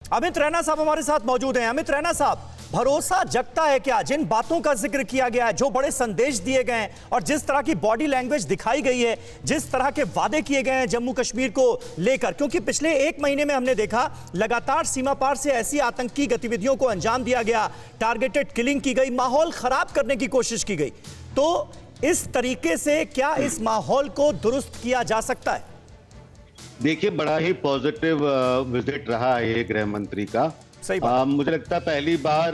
अमित रैना साहब हमारे साथ मौजूद हैं। अमित रैना साहब, भरोसा जगता है क्या जिन बातों का जिक्र किया गया है, जो बड़े संदेश दिए गए हैं और जिस तरह की बॉडी लैंग्वेज दिखाई गई है, जिस तरह के वादे किए गए हैं जम्मू कश्मीर को लेकर? क्योंकि पिछले एक महीने में हमने देखा लगातार सीमा पार से ऐसी आतंकी गतिविधियों को अंजाम दिया गया, टारगेटेड किलिंग की गई, माहौल खराब करने की कोशिश की गई। तो इस तरीके से क्या इस माहौल को दुरुस्त किया जा सकता है? देखिए, बड़ा ही पॉजिटिव विजिट रहा है ये गृह मंत्री का। सही बात। मुझे लगता है पहली बार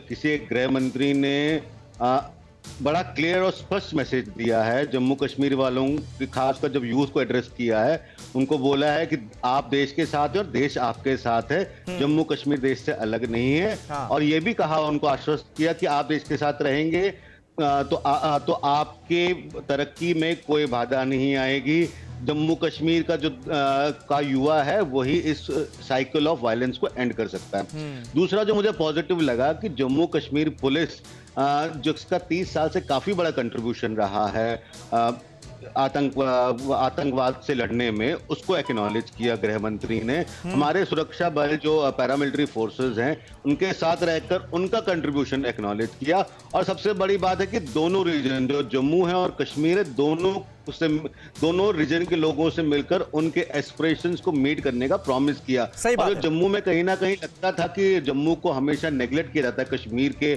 किसी एक गृह मंत्री ने बड़ा क्लियर और स्पष्ट मैसेज दिया है जम्मू कश्मीर वालों, खासकर जब यूथ को एड्रेस किया है, उनको बोला है कि आप देश के साथ हैं और देश आपके साथ है, जम्मू कश्मीर देश से अलग नहीं है। हाँ। और ये भी कहा, उनको आश्वस्त किया कि आप देश के साथ रहेंगे तो आपके तरक्की में कोई बाधा नहीं आएगी। जम्मू कश्मीर का जो का युवा है वही इस साइकिल ऑफ वायलेंस को एंड कर सकता है। दूसरा जो मुझे पॉजिटिव लगा कि जम्मू कश्मीर पुलिस जिसका 30 साल से काफी बड़ा कंट्रीब्यूशन रहा है आतंकवाद से लड़ने में, उसको एक्नॉलेज किया गृह मंत्री ने। हमारे सुरक्षा बल जो पैरामिलिट्री फोर्सेस हैं उनके साथ रहकर उनका कंट्रीब्यूशन एक्नॉलेज किया। और सबसे बड़ी बात है कि दोनों रीजन जो जम्मू है और कश्मीर है, दोनों रीजन के लोगों से मिलकर उनके एस्पिरेशंस को मीट करने का प्रॉमिस किया। और जम्मू में कहीं ना कहीं लगता था कि जम्मू को हमेशा नेग्लेक्ट किया जाता है कश्मीर के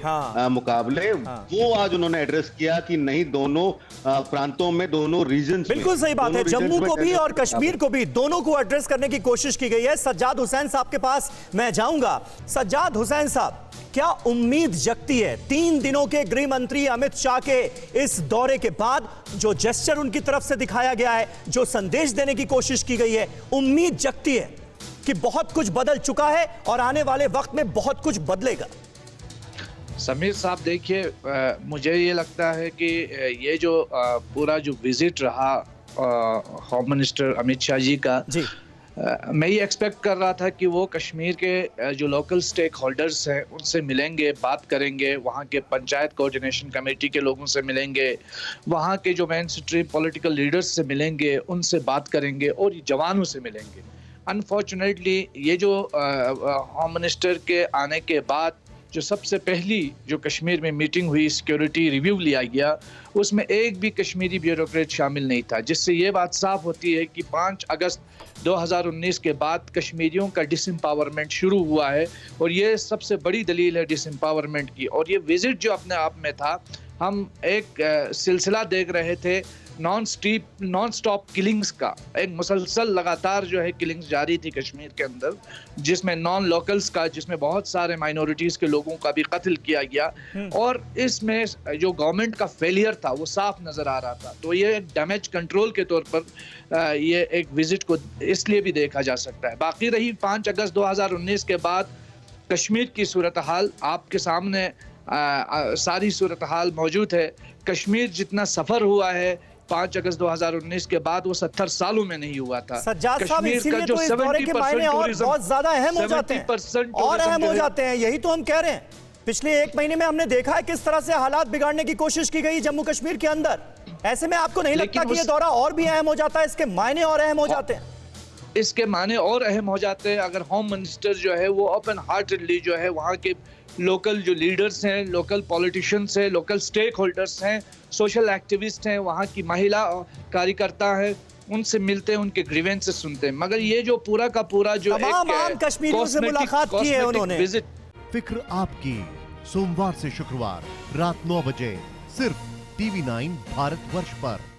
मुकाबले, वो आज उन्होंने एड्रेस किया कि नहीं, दोनों प्रांतों में, दोनों रीजन। बिल्कुल सही बात है, जम्मू को भी और कश्मीर को भी, दोनों को एड्रेस करने की कोशिश की गई है। सज्जाद हुसैन साहब के पास मैं जाऊंगा। सज्जाद हुसैन साहब, क्या उम्मीद जगती है 3 दिनों के गृह मंत्री अमित शाह के इस दौरे के बाद, जो जेस्चर उनकी तरफ से दिखाया गया है, जो संदेश देने की कोशिश की गई है, उम्मीद जगती है कि बहुत कुछ बदल चुका है और आने वाले वक्त में बहुत कुछ बदलेगा? समीर साहब, देखिए, मुझे ये लगता है कि ये जो पूरा जो विजिट रहा होम मिनिस्टर अमित शाह जी का जी, मैं ये एक्सपेक्ट कर रहा था कि वो कश्मीर के जो लोकल स्टेक होल्डर्स हैं उनसे मिलेंगे, बात करेंगे, वहाँ के पंचायत कोऑर्डिनेशन कमेटी के लोगों से मिलेंगे, वहाँ के जो मेन स्ट्रीम पॉलिटिकल लीडर्स से मिलेंगे, उनसे बात करेंगे और जवानों से मिलेंगे। अनफॉर्चुनेटली ये जो होम मिनिस्टर के आने के बाद जो सबसे पहली जो कश्मीर में मीटिंग हुई, सिक्योरिटी रिव्यू लिया गया, उसमें एक भी कश्मीरी ब्यूरोक्रेट शामिल नहीं था, जिससे ये बात साफ होती है कि 5 अगस्त 2019 के बाद कश्मीरियों का डिसएम्पावरमेंट शुरू हुआ है और ये सबसे बड़ी दलील है डिसएम्पावरमेंट की। और ये विजिट जो अपने आप में था, हम एक सिलसिला देख रहे थे नॉन स्टॉप किलिंग्स का, एक मुसलसल लगातार जो है किलिंग्स जारी थी कश्मीर के अंदर, जिसमें नॉन लोकल्स का, जिसमें बहुत सारे माइनॉरिटीज़ के लोगों का भी कत्ल किया गया। और इसमें जो गवर्नमेंट का फेलियर था वो साफ नज़र आ रहा था। तो ये एक डैमेज कंट्रोल के तौर पर ये एक विजिट को इसलिए भी देखा जा सकता है। बाकी रही 5 अगस्त 2019 के बाद कश्मीर की सूरत हाल, आपके सामने सारी सूरत हाल मौजूद है। कश्मीर जितना सफ़र हुआ है 5 अगस्त 2019 के बाद, वो 70 सालों में नहीं हुआ था। सज्जाद साहब, इसीलिए तो इस दौरे के मायने और बहुत ज्यादा अहम हो जाते हैं और अहम हो जाते हैं, यही तो हम कह रहे हैं। पिछले एक महीने में हमने देखा है किस तरह से हालात बिगाड़ने की कोशिश की गई जम्मू कश्मीर के अंदर। ऐसे में आपको नहीं लगता कि ये दौरा और भी अहम हो जाता है, इसके मायने और अहम हो जाते हैं? इसके माने और अहम हो जाते हैं अगर होम मिनिस्टर जो है वो ओपन हार्टेडली जो है वहाँ के लोकल जो लीडर्स हैं, लोकल पॉलिटिशियंस हैं, लोकल स्टेक होल्डर्स हैं, सोशल एक्टिविस्ट हैं, वहाँ की महिला कार्यकर्ता हैं, उनसे मिलते हैं, उनके ग्रीवेंसेस सुनते हैं। मगर ये जो पूरा का पूरा जो एक कश्मीरियों से मुलाकात की है उन्होंने। विजिट फिक्र आपकी, सोमवार से शुक्रवार रात 9 बजे सिर्फ TV9 भारतवर्ष पर।